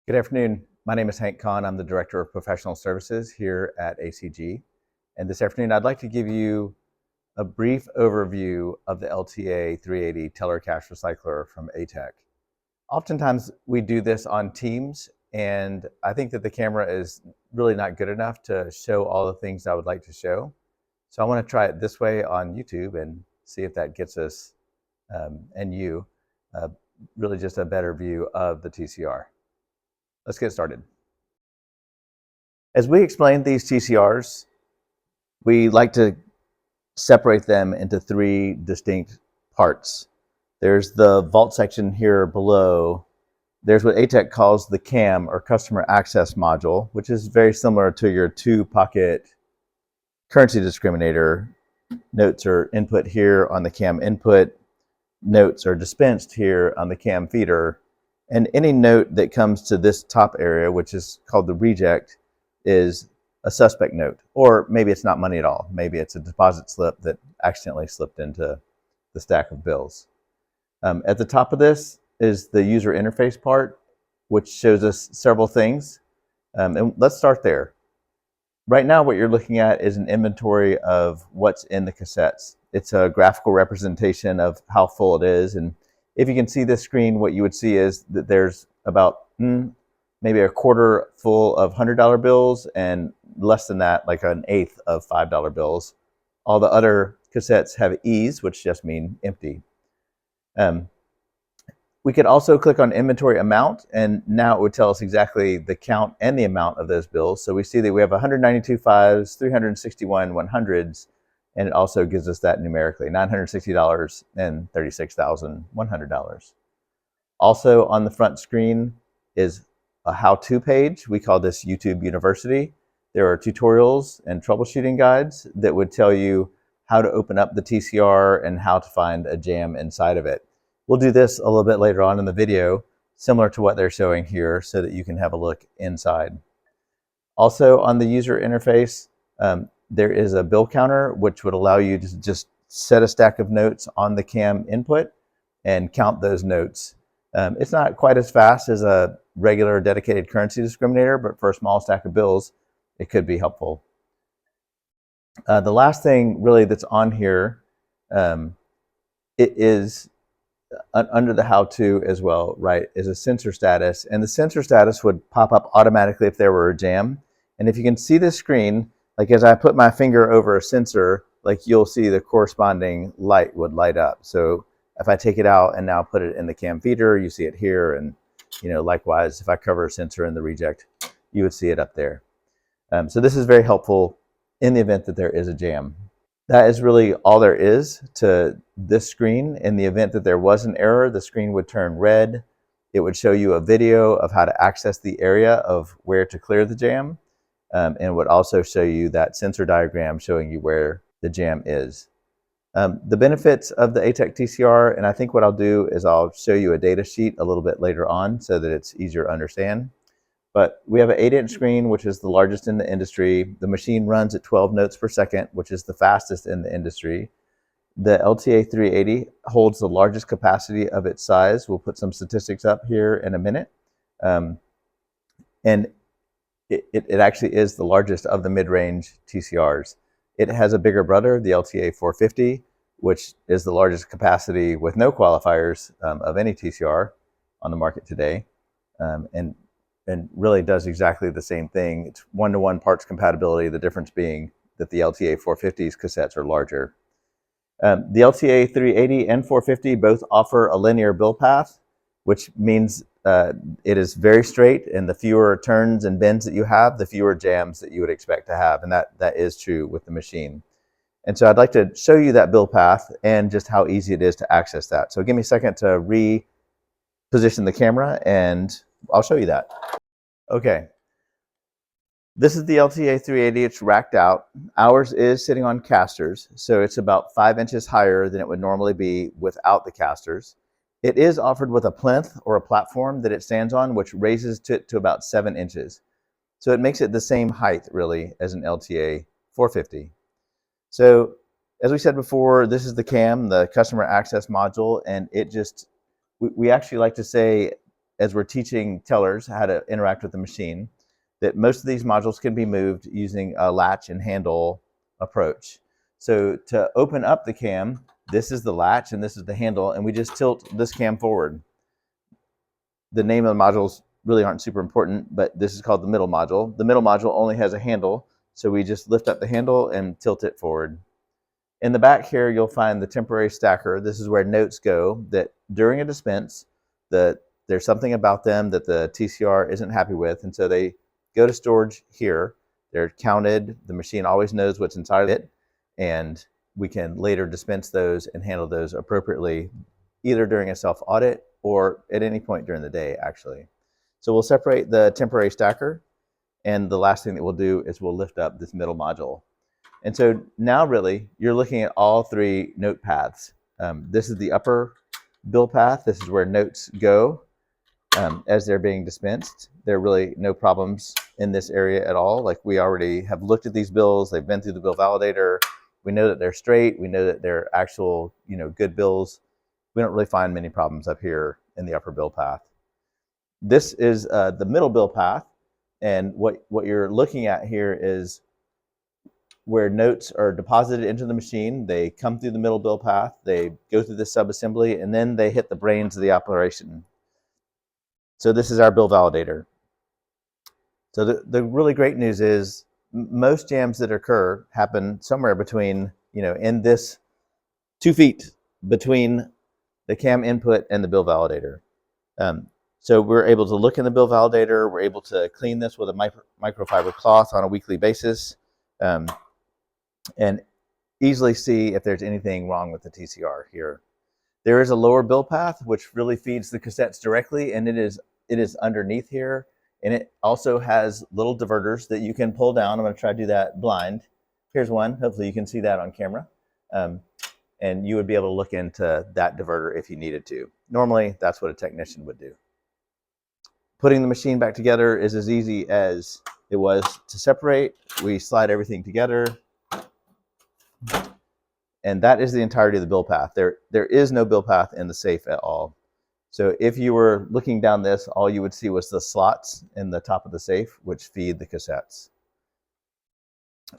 Good afternoon. My name is Hank Kahn. I'm the Director of Professional Services here at ACG. And this afternoon, I'd like to give you a brief overview of the LTA-380 Teller Cash Recycler from ATEC. Oftentimes, we do this on Teams, and I think that the camera is really not good enough to show all the things I would like to show. So I want to try it this way on YouTube and see if that gets us and you really just a better view of the TCR. Let's get started. As we explain these TCRs, we like to separate them into three distinct parts. There's the vault section here below. There's what ATEC calls the CAM, or Customer Access Module, which is very similar to your two-pocket currency discriminator. Notes are input here on the CAM input. Notes are dispensed here on the CAM feeder. And any note that comes to this top area, which is called the reject, is a suspect note. Or maybe it's not money at all. Maybe it's a deposit slip that accidentally slipped into the stack of bills. At the top of this is the user interface part, which shows us several things. And let's start there. Right now, what you're looking at is an inventory of what's in the cassettes. It's a graphical representation of how full it is. And if you can see this screen, what you would see is that there's about maybe a quarter full of $100 bills and less than that, like an eighth of $5 bills. All the other cassettes have E's, which just mean empty. We could also click on inventory amount, and now it would tell us exactly the count and the amount of those bills. So we see that we have 192 fives, 361 100s, and it also gives us that numerically, $960 and $36,100. Also on the front screen is a how-to page. We call this YouTube University. There are tutorials and troubleshooting guides that would tell you how to open up the TCR and how to find a jam inside of it. We'll do this a little bit later on in the video, similar to what they're showing here, so that you can have a look inside. Also on the user interface, there is a bill counter, which would allow you to just set a stack of notes on the CAM input and count those notes. It's not quite as fast as a regular dedicated currency discriminator, but for a small stack of bills, it could be helpful. The last thing really that's on here, it is under the how-to as well, right, is a sensor status. And the sensor status would pop up automatically if there were a jam. And if you can see this screen, like as I put my finger over a sensor, like you'll see the corresponding light would light up. So if I take it out and now put it in the CAM feeder, you see it here. And likewise, if I cover a sensor in the reject, you would see it up there. So this is very helpful in the event that there is a jam. That is really all there is to this screen. In the event that there was an error, the screen would turn red. It would show you a video of how to access the area of where to clear the jam, and would also show you that sensor diagram showing you where the jam is. The benefits of the ATEC TCR, and I think what I'll do is I'll show you a data sheet a little bit later on so that it's easier to understand. But we have an 8-inch screen, which is the largest in the industry. The machine runs at 12 notes per second, which is the fastest in the industry. The LTA-380 holds the largest capacity of its size. We'll put some statistics up here in a minute. And it actually is the largest of the mid-range TCRs. It has a bigger brother, the LTA-450, which is the largest capacity with no qualifiers of any TCR on the market today. And really does exactly the same thing. It's one-to-one parts compatibility, the difference being that the LTA-450's cassettes are larger. The LTA-380 and 450 both offer a linear bill path, which means it is very straight, and the fewer turns and bends that you have, the fewer jams that you would expect to have, and that is true with the machine. And so I'd like to show you that bill path and just how easy it is to access that. So give me a second to reposition the camera, and I'll show you that. Okay, this is the LTA-380. It's racked out. Ours is sitting on casters, so it's about 5 inches higher than it would normally be without the casters. It is offered with a plinth or a platform that it stands on, which raises it to about 7 inches. So it makes it the same height, really, as an LTA-450. So as we said before, this is the CAM, the Customer Access Module, and it just, we actually like to say as we're teaching tellers how to interact with the machine, that most of these modules can be moved using a latch and handle approach. So to open up the cam, this is the latch and this is the handle, and we just tilt this cam forward. The name of the modules really aren't super important, but this is called the middle module. The middle module only has a handle, so we just lift up the handle and tilt it forward. In the back here, you'll find the temporary stacker. This is where notes go that during a dispense, there's something about them that the TCR isn't happy with, and so they go to storage here. They're counted. The machine always knows what's inside of it, and we can later dispense those and handle those appropriately, either during a self-audit or at any point during the day, actually. So we'll separate the temporary stacker, and the last thing that we'll do is we'll lift up this middle module. And so now really, you're looking at all three note paths. This is the upper bill path. This is where notes go as they're being dispensed. There are really no problems in this area at all. Like, we already have looked at these bills. They've been through the bill validator. We know that they're straight. We know that they're actual, good bills. We don't really find many problems up here in the upper bill path. This is the middle bill path. And what you're looking at here is where notes are deposited into the machine. They come through the middle bill path, they go through the sub-assembly, and then they hit the brains of the operation. So this is our bill validator. So the really great news is most jams that occur happen somewhere between, in this 2 feet between the cam input and the bill validator. So we're able to look in the bill validator. We're able to clean this with a microfiber cloth on a weekly basis. And easily see if there's anything wrong with the TCR here. There is a lower bill path which really feeds the cassettes directly, and it is underneath here, and it also has little diverters that you can pull down. I'm going to try to do that blind. Here's one. Hopefully you can see that on camera. And you would be able to look into that diverter if you needed to. Normally, that's what a technician would do. Putting the machine back together is as easy as it was to separate. We slide everything together, and that is the entirety of the bill path. There is no bill path in the safe at all. So if you were looking down this, all you would see was the slots in the top of the safe, which feed the cassettes.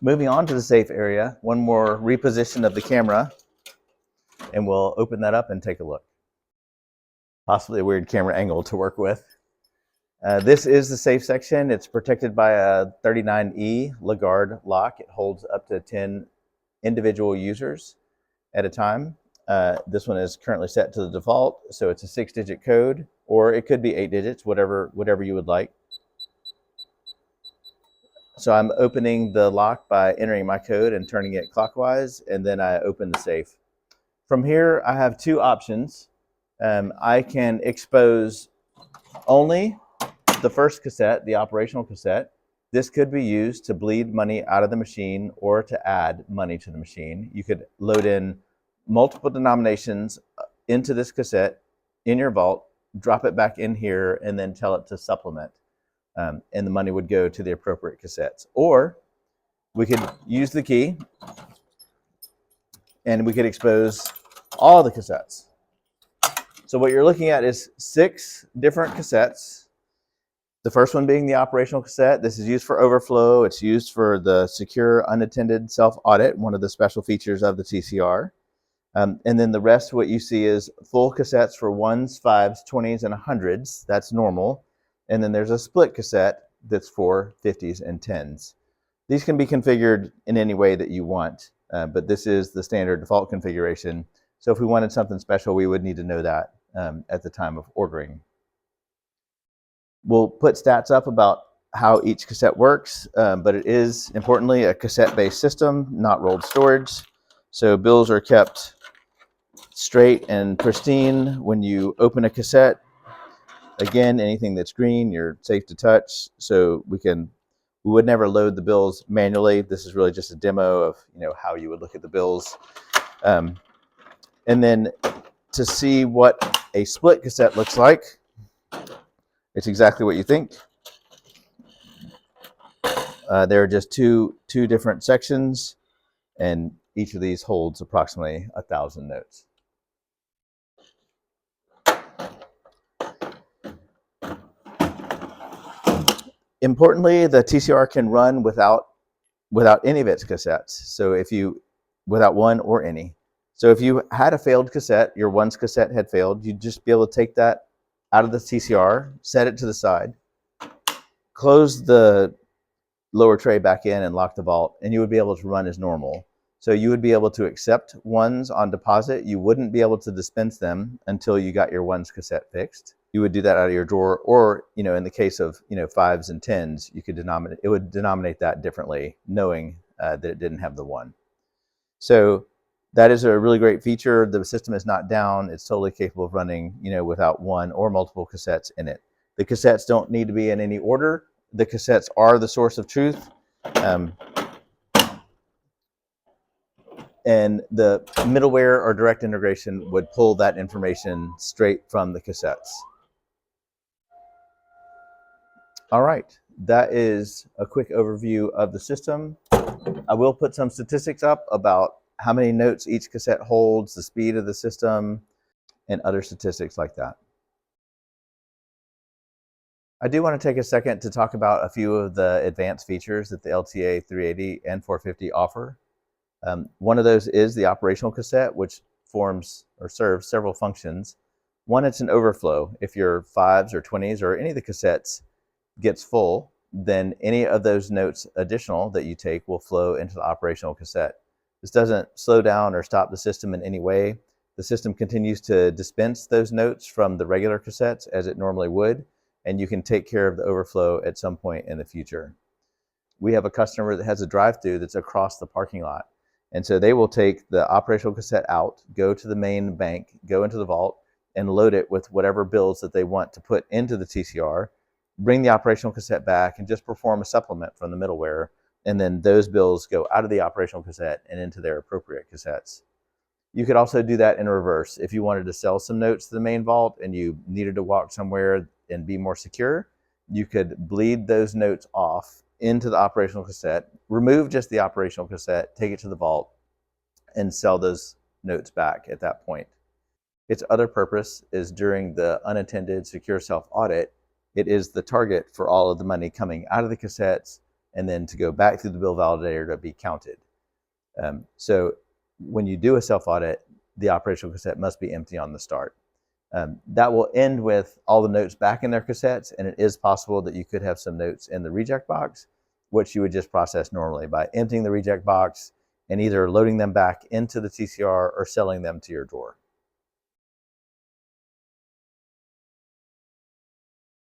Moving on to the safe area, one more reposition of the camera, and we'll open that up and take a look. Possibly a weird camera angle to work with. This is the safe section. It's protected by a 39E Lagarde lock. It holds up to 10 individual users at a time. This one is currently set to the default, so it's a 6-digit code, or it could be 8 digits, whatever you would like. So I'm opening the lock by entering my code and turning it clockwise, and then I open the safe. From here, I have two options. I can expose only the first cassette, the operational cassette. This could be used to bleed money out of the machine or to add money to the machine. You could load in multiple denominations into this cassette in your vault, drop it back in here, and then tell it to supplement. And the money would go to the appropriate cassettes. Or we could use the key and we could expose all the cassettes. So what you're looking at is 6 different cassettes. The first one being the operational cassette. This is used for overflow. It's used for the secure unattended self-audit, one of the special features of the TCR. And then the rest, what you see is full cassettes for 1s, 5s, 20s, and 100s. That's normal. And then there's a split cassette that's for 50s and 10s. These can be configured in any way that you want, but this is the standard default configuration. So if we wanted something special, we would need to know that at the time of ordering. We'll put stats up about how each cassette works, but it is, importantly, a cassette-based system, not rolled storage. So bills are kept straight and pristine. When you open a cassette, again, anything that's green, you're safe to touch. So we would never load the bills manually. This is really just a demo of how you would look at the bills. And then to see what a split cassette looks like, it's exactly what you think. There are just two different sections, and each of these holds approximately 1,000 notes. Importantly, the TCR can run without any of its cassettes. So if you, without one or any. So if you had a failed cassette, your one's cassette had failed, you'd just be able to take that out of the TCR, set it to the side, close the lower tray back in and lock the vault, and you would be able to run as normal. So you would be able to accept ones on deposit. You wouldn't be able to dispense them until you got your ones cassette fixed. You would do that out of your drawer, or in the case of fives and tens, you could denominate it would denominate that differently, knowing that it didn't have the one. So that is a really great feature. The system is not down. It's totally capable of running, without one or multiple cassettes in it. The cassettes don't need to be in any order. The cassettes are the source of truth. And the middleware or direct integration would pull that information straight from the cassettes. All right, that is a quick overview of the system. I will put some statistics up about how many notes each cassette holds, the speed of the system, and other statistics like that. I do want to take a second to talk about a few of the advanced features that the LTA-380 and 450 offer. One of those is the operational cassette, which forms or serves several functions. One, it's an overflow. If your 5s or 20s or any of the cassettes gets full, then any of those notes additional that you take will flow into the operational cassette. This doesn't slow down or stop the system in any way. The system continues to dispense those notes from the regular cassettes as it normally would, and you can take care of the overflow at some point in the future. We have a customer that has a drive-through that's across the parking lot. And so they will take the operational cassette out, go to the main bank, go into the vault, and load it with whatever bills that they want to put into the TCR, bring the operational cassette back, and just perform a supplement from the middleware. And then those bills go out of the operational cassette and into their appropriate cassettes. You could also do that in reverse. If you wanted to sell some notes to the main vault and you needed to walk somewhere and be more secure, you could bleed those notes off into the operational cassette, remove just the operational cassette, take it to the vault, and sell those notes back at that point. Its other purpose is during the unattended secure self-audit, it is the target for all of the money coming out of the cassettes and then to go back through the bill validator to be counted. So when you do a self-audit, the operational cassette must be empty on the start. That will end with all the notes back in their cassettes, and it is possible that you could have some notes in the reject box, which you would just process normally by emptying the reject box and either loading them back into the TCR or selling them to your drawer.